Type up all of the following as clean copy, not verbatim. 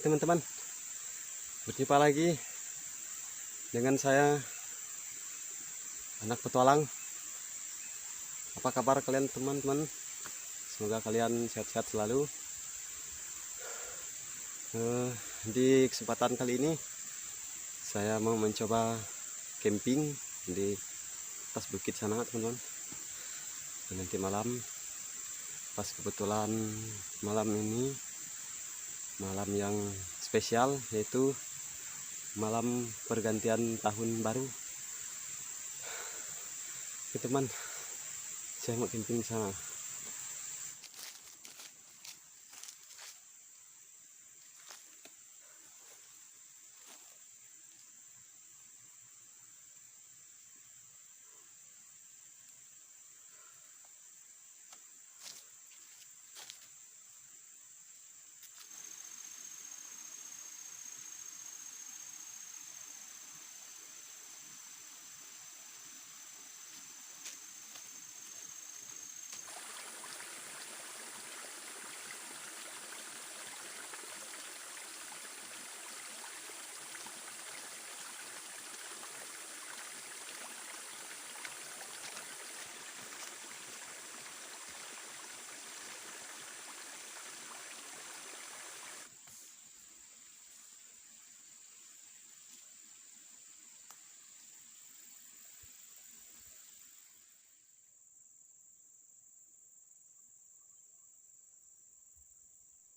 teman-teman, berjumpa lagi dengan saya, anak petualang. Apa kabar kalian teman-teman? Semoga kalian sehat-sehat selalu. Di kesempatan kali ini saya mau mencoba camping di atas bukit sana teman-teman. Nanti malam, pas kebetulan malam ini malam yang spesial, yaitu malam pergantian tahun baru. Oke teman, saya mau camping sana.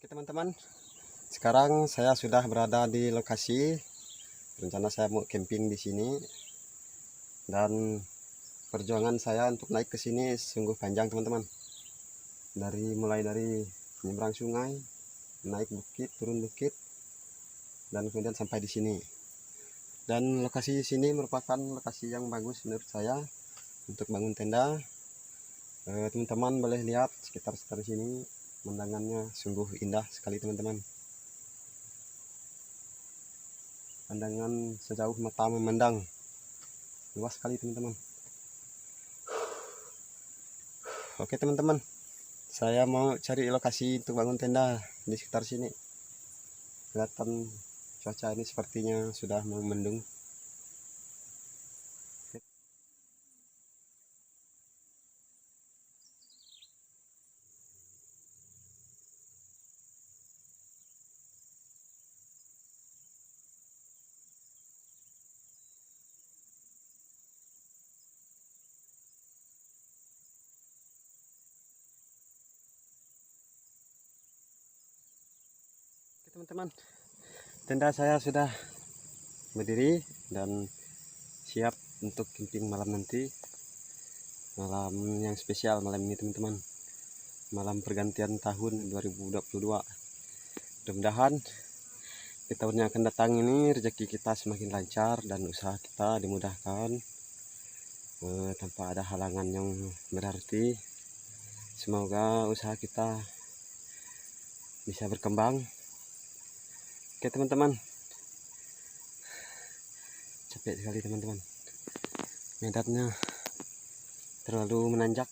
Oke teman-teman, sekarang saya sudah berada di lokasi. Rencana saya mau camping di sini, dan perjuangan saya untuk naik ke sini sungguh panjang teman-teman. Mulai dari menyeberang sungai, naik bukit, turun bukit, dan kemudian sampai di sini. Dan lokasi sini merupakan lokasi yang bagus menurut saya untuk bangun tenda. Teman-teman boleh lihat sekitar sini, pemandangannya sungguh indah sekali teman-teman. Pandangan sejauh mata memandang, luas sekali teman-teman. Oke teman-teman, saya mau cari lokasi untuk bangun tenda di sekitar sini. Kelihatan cuaca ini sepertinya sudah mau mendung. Oke teman-teman, tenda saya sudah berdiri dan siap untuk camping malam nanti. Malam yang spesial malam ini teman-teman, malam pergantian tahun 2022. Mudah-mudahan di tahun yang akan datang ini rezeki kita semakin lancar dan usaha kita dimudahkan tanpa ada halangan yang berarti. Semoga usaha kita bisa berkembang. Oke teman-teman, capek sekali teman-teman, medannya terlalu menanjak.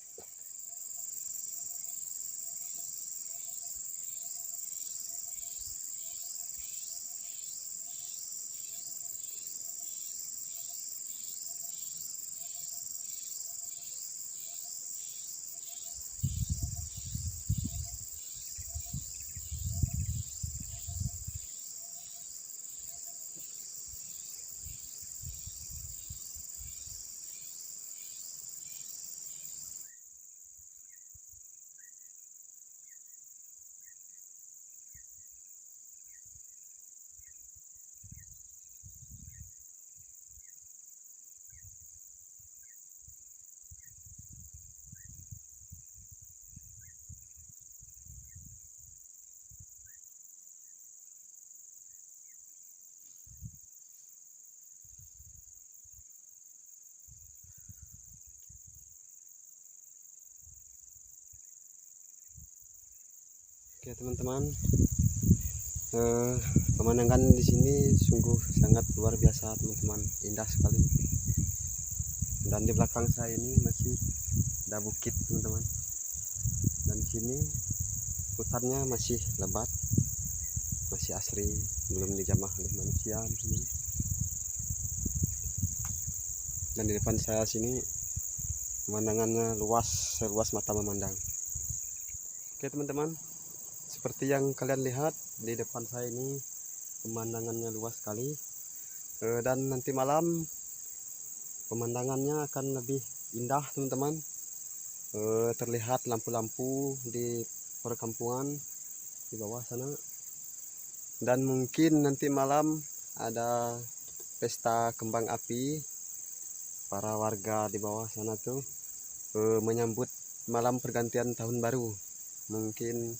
Oke teman-teman, pemandangan di sini sungguh sangat luar biasa teman-teman, indah sekali. Dan di belakang saya ini masih ada bukit teman-teman, dan di sini hutannya masih lebat. masih asri, belum dijamah oleh manusia di sini. Dan di depan saya sini pemandangannya luas, seluas mata memandang. Oke teman-teman, seperti yang kalian lihat di depan saya ini pemandangannya luas sekali. Dan nanti malam pemandangannya akan lebih indah teman-teman. Terlihat lampu-lampu di perkampungan di bawah sana. Dan mungkin nanti malam ada pesta kembang api. Para warga di bawah sana tuh menyambut malam pergantian tahun baru. Mungkin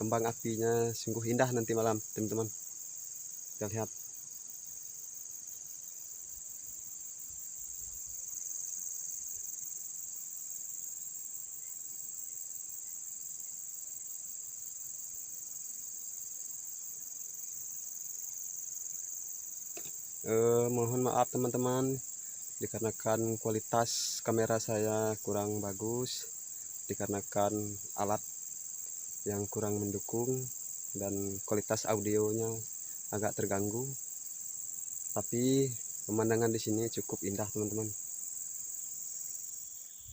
kembang apinya sungguh indah nanti malam teman-teman. Kita lihat. Mohon maaf teman-teman, dikarenakan kualitas kamera saya kurang bagus, dikarenakan alat yang kurang mendukung dan kualitas audionya agak terganggu. Tapi pemandangan di sini cukup indah teman-teman.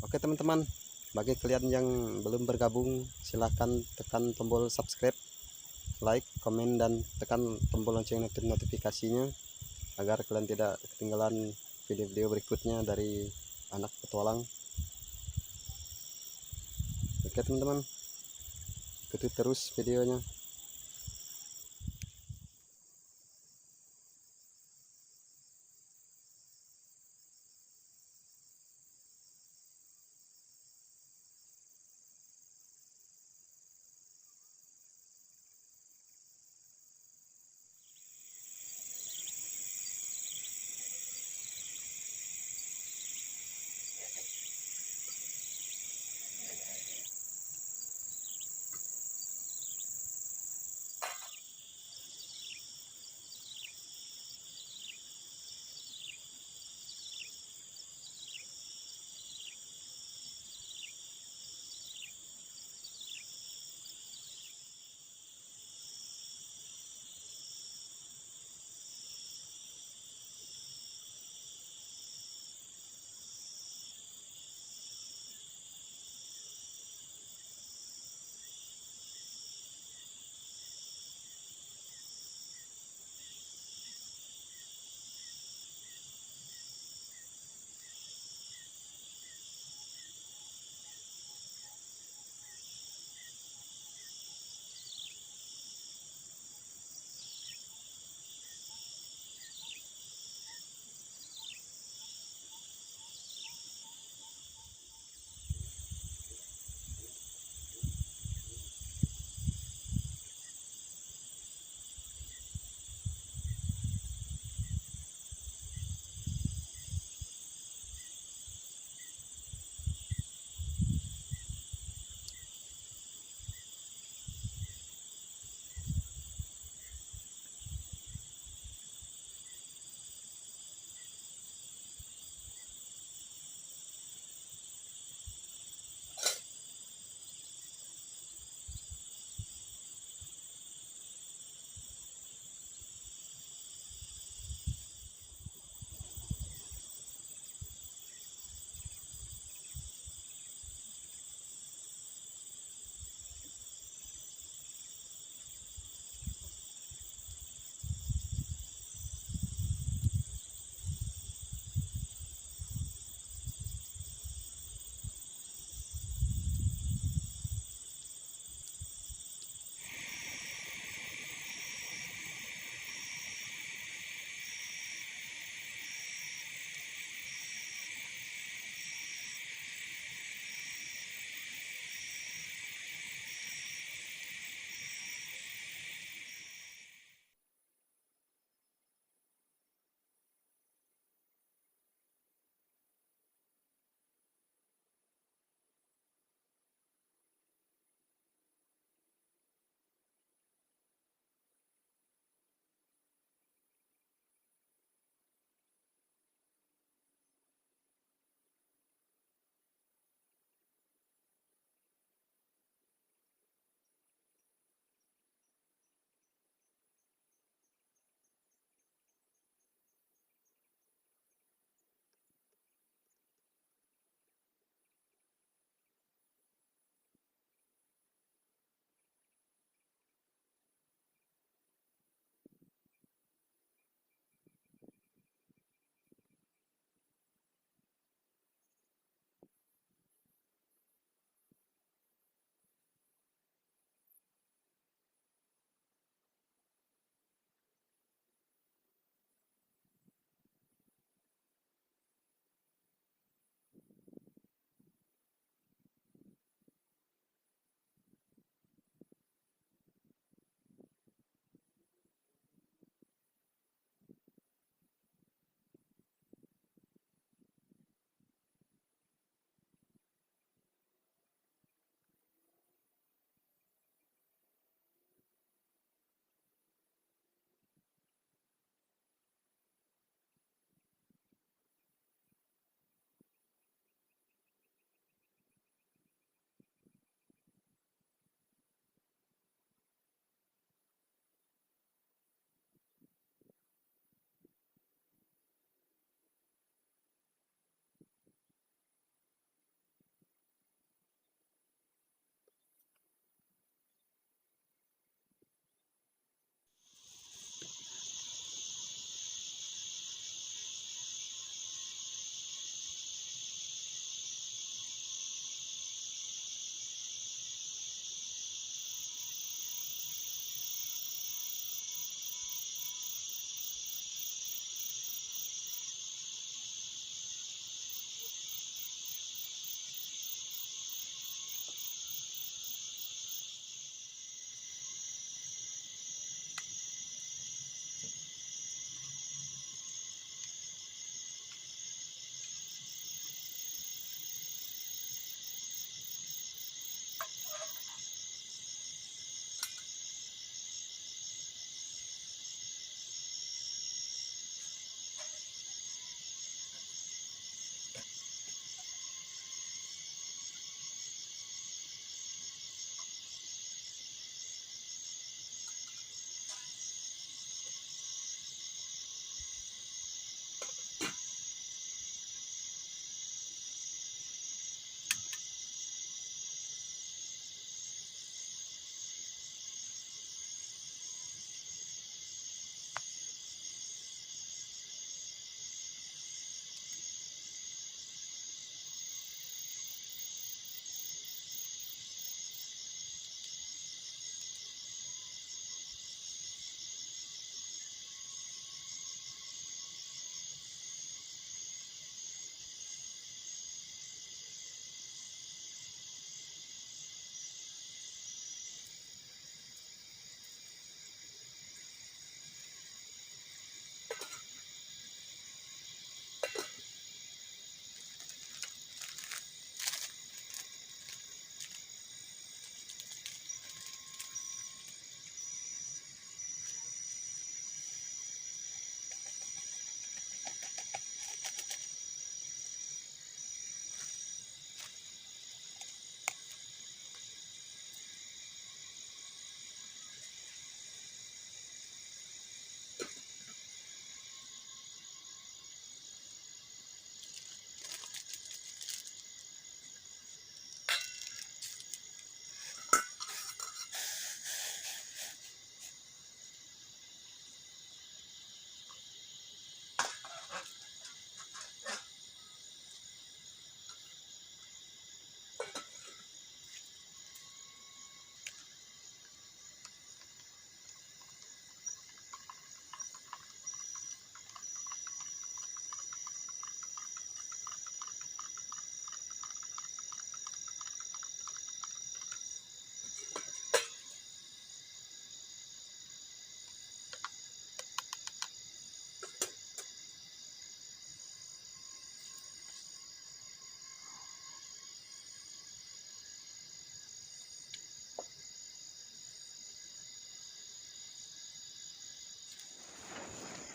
Oke teman-teman, bagi kalian yang belum bergabung, silahkan tekan tombol subscribe, like, komen, dan tekan tombol lonceng notifikasinya agar kalian tidak ketinggalan video-video berikutnya dari anak petualang. Oke teman-teman, ikuti terus videonya.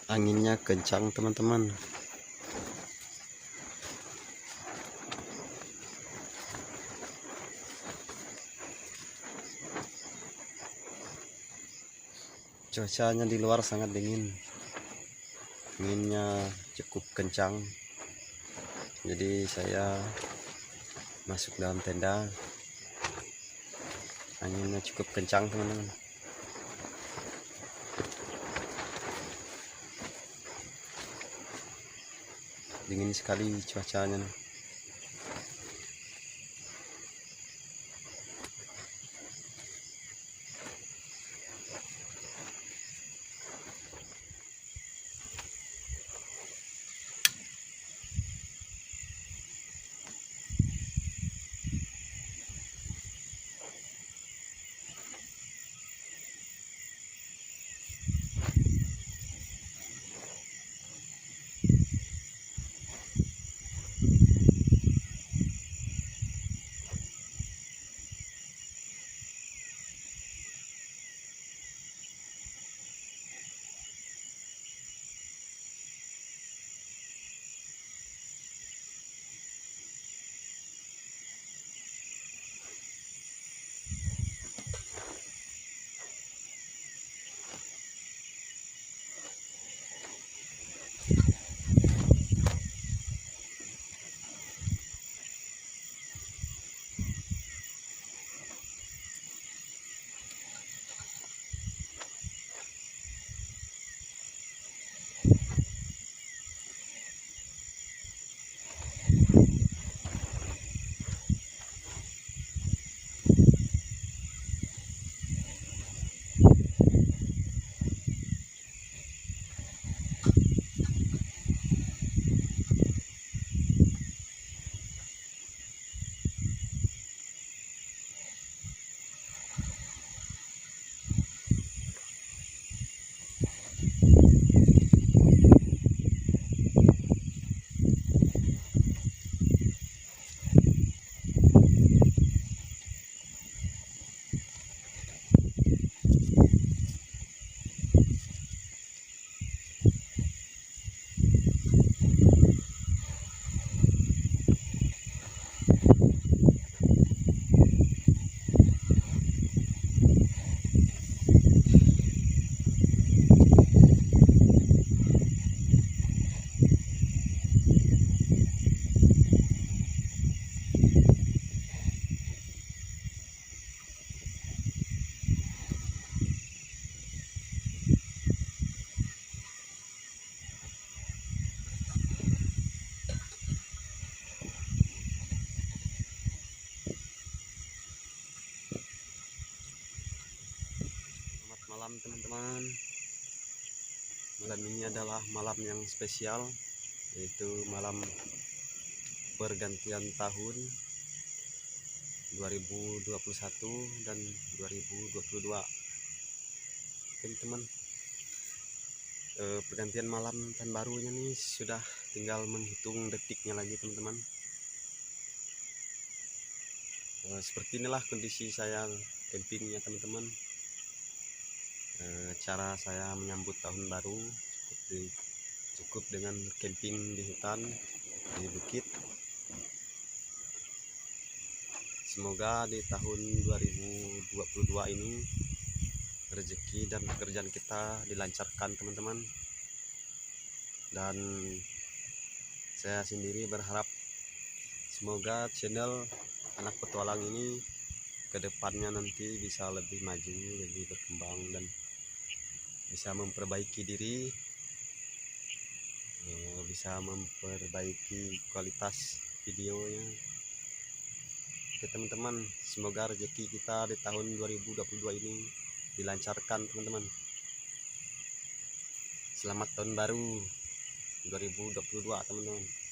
Anginnya kencang teman-teman. Cuacanya di luar sangat dingin. Anginnya cukup kencang. Jadi saya masuk dalam tenda. Anginnya cukup kencang teman-teman. Dingin sekali cuacanya. Malam teman-teman, malam ini adalah malam yang spesial, yaitu malam pergantian tahun 2021 dan 2022. Teman-teman, pergantian malam tahun barunya nih sudah tinggal menghitung detiknya lagi teman-teman. Seperti inilah kondisi saya campingnya teman-teman. Cara saya menyambut tahun baru cukup dengan camping di hutan, di bukit. Semoga di tahun 2022 ini rezeki dan pekerjaan kita dilancarkan teman-teman. Dan saya sendiri berharap semoga channel Anak Petualang ini kedepannya nanti bisa lebih maju, lebih berkembang, dan bisa memperbaiki diri, bisa memperbaiki kualitas videonya. Oke teman-teman, semoga rezeki kita di tahun 2022 ini dilancarkan teman-teman. Selamat tahun baru 2022 teman-teman.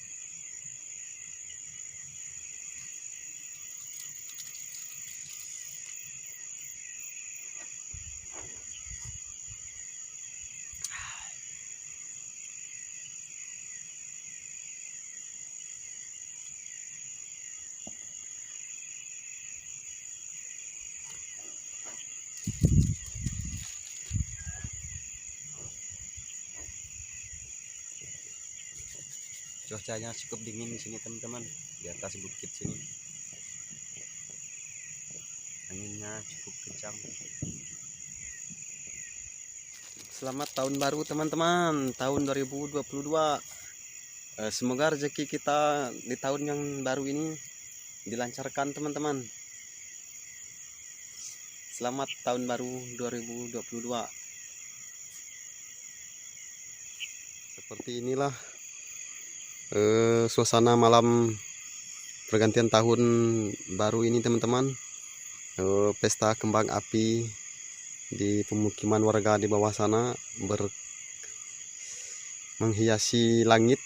Cuacanya cukup dingin di sini teman-teman, di atas bukit sini. Anginnya cukup kencang. Selamat tahun baru teman-teman, tahun 2022. Semoga rezeki kita di tahun yang baru ini dilancarkan teman-teman. Selamat tahun baru 2022. Seperti inilah suasana malam pergantian tahun baru ini teman-teman. Pesta kembang api di pemukiman warga di bawah sana menghiasi langit.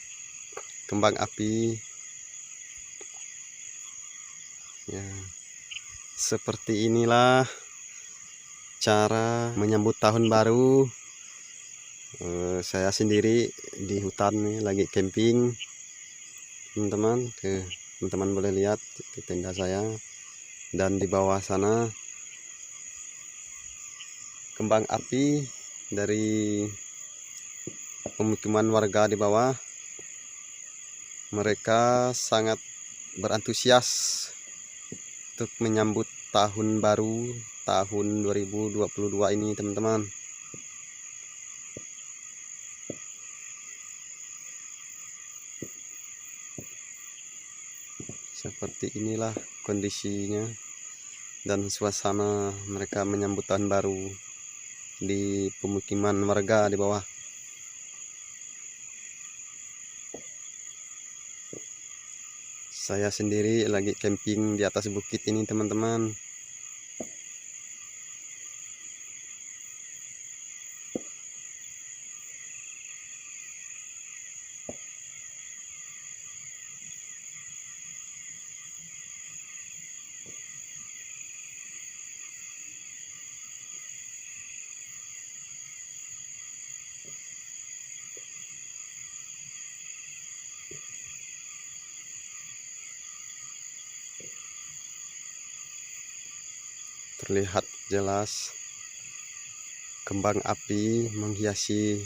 Kembang api ya, seperti inilah cara menyambut tahun baru. Saya sendiri di hutan nih, lagi camping teman-teman. Teman-teman boleh lihat di tenda saya, dan di bawah sana kembang api dari pemukiman warga di bawah. Mereka sangat berantusias untuk menyambut tahun baru tahun 2022 ini teman-teman. Seperti inilah kondisinya dan suasana mereka menyambut tahun baru di pemukiman warga di bawah. Saya sendiri lagi camping di atas bukit ini teman-teman. Terlihat jelas kembang api menghiasi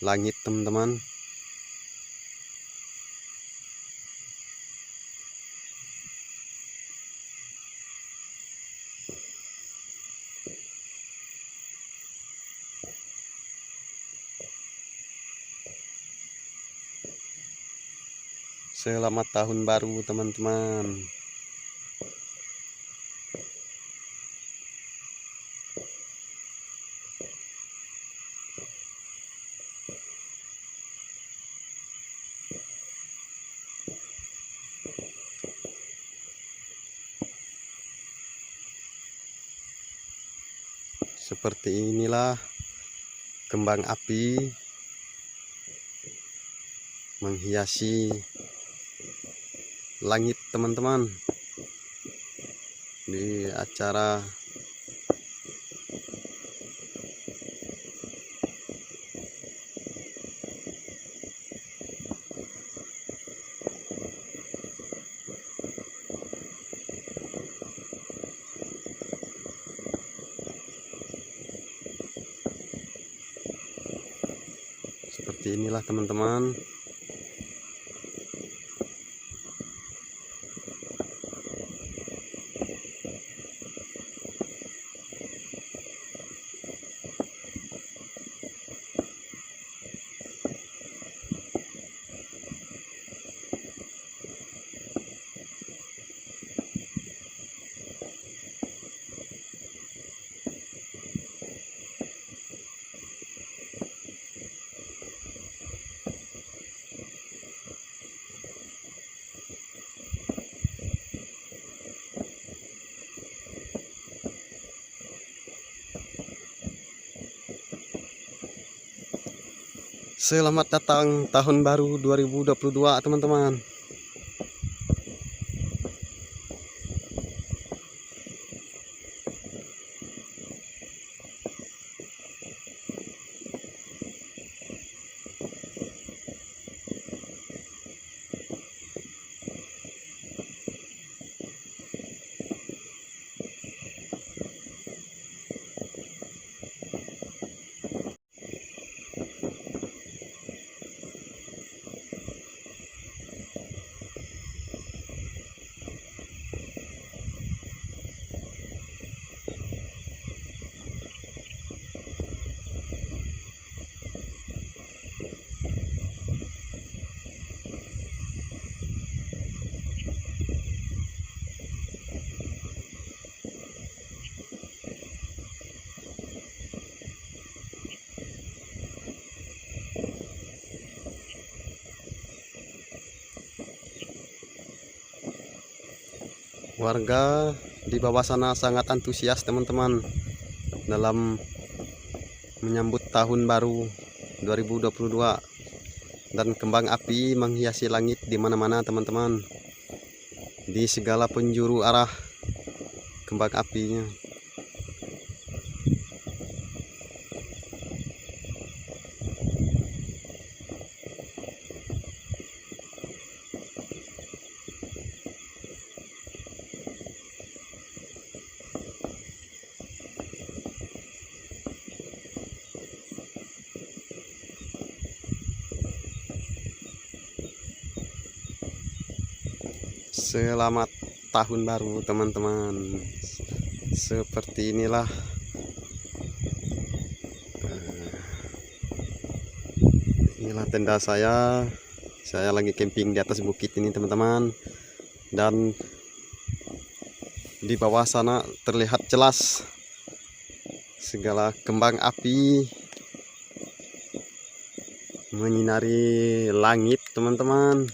langit teman-teman. Selamat tahun baru teman-teman. Seperti inilah kembang api menghiasi langit teman-teman di acara seperti inilah teman-teman. Selamat datang tahun baru 2022 teman-teman. Warga di bawah sana sangat antusias teman-teman dalam menyambut tahun baru 2022, dan kembang api menghiasi langit di mana-mana teman-teman, di segala penjuru arah kembang apinya. Selamat tahun baru teman-teman. Seperti inilah tenda saya. Saya lagi camping di atas bukit ini teman-teman, dan di bawah sana terlihat jelas segala kembang api menyinari langit teman-teman.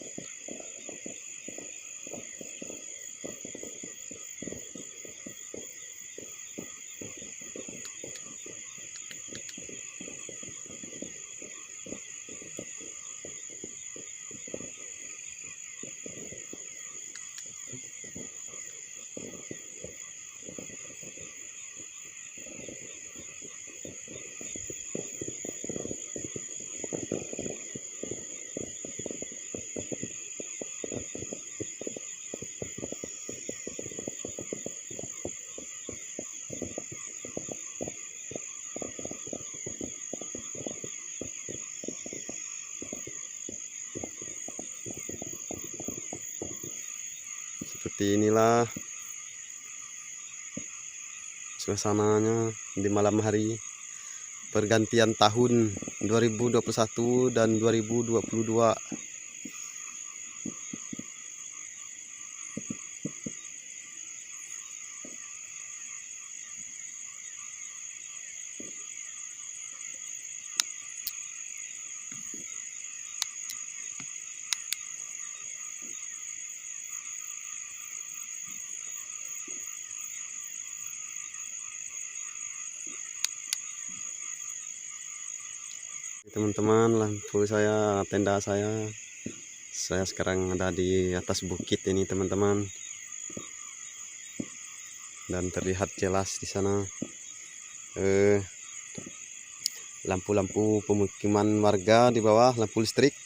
Seperti inilah suasananya di malam hari pergantian tahun 2021 dan 2022. Teman-teman, lampu saya, tenda saya sekarang ada di atas bukit ini teman-teman, dan terlihat jelas di sana lampu-lampu pemukiman warga di bawah, lampu listrik.